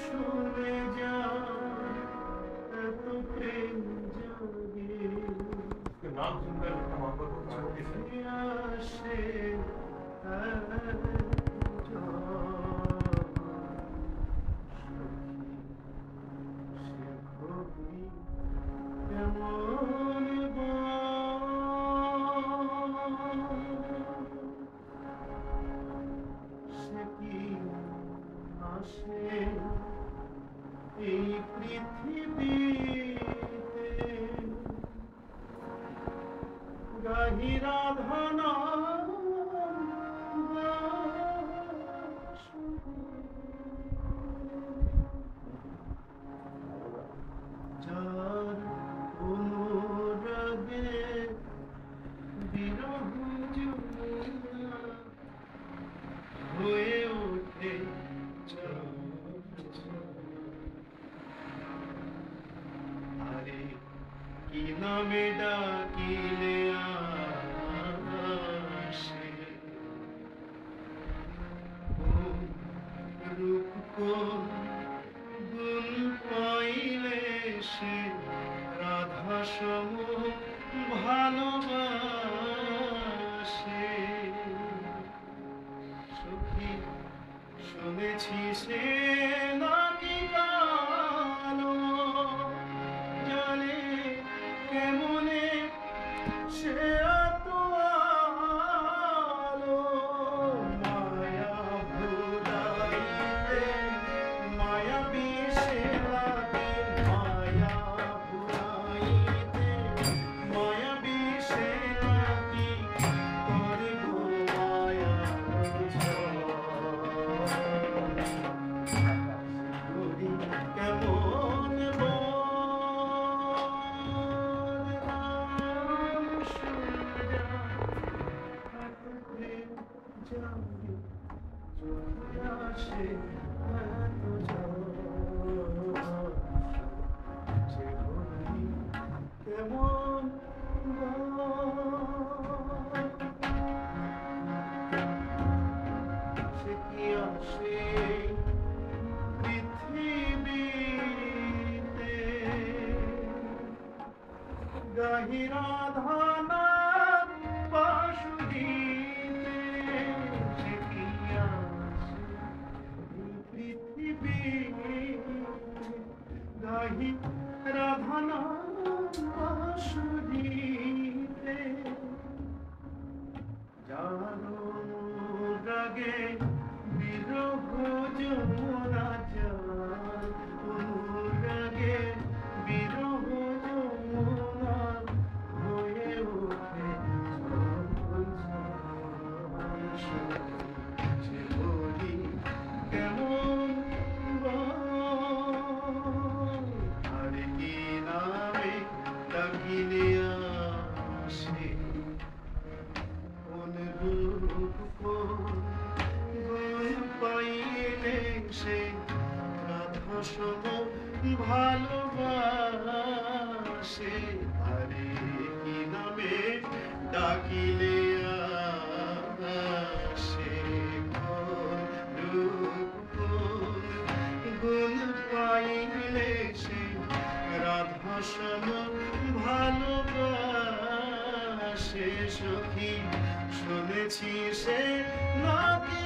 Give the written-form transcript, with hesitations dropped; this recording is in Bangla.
শুনে যা এত প্রেম জাগে नाम सुनकर उसका मोहब्बत होता है আসে এই পৃথিবীতে গাহি রাধনা যার অনুরাগে বিরহ যমুনা হয়ে ওঠে আরে কি নামে ডাকিলে আসে রূপ গুণ পাইলে সে রাধা সম ভালোবাসে সখী শুনেছি সে নাকি কালো জানে কেমনে সে এত আলো মায়া ভুলাইতে মায়া বিষে লাগে মায়া ভুলাইতে মায়া বিষে লাগে করে গো মায়া কেমন আসে কেমন সে কি আসে পৃথিবীতে গাহি রাধনা বাঁশুরিতে সে কি আসে পৃথিবীতে গাহি রাধনা বাঁশুরিতে জানো রাগে বিরহ যমুনা যার অনুরাগে বিরহ যমুনা হয়ে ওঠে সে বলি কেমন আরে কি নামে ডাকিলে আসে অনুরূপ গুণ পাইলে সে রাধা সম ভালোবাসে আরে কি নামে ডাকিলে আসে অনুরূপ গুণ পাইলে সে রাধা সম ভালোবাসে সখী শুনেছি সে নাকি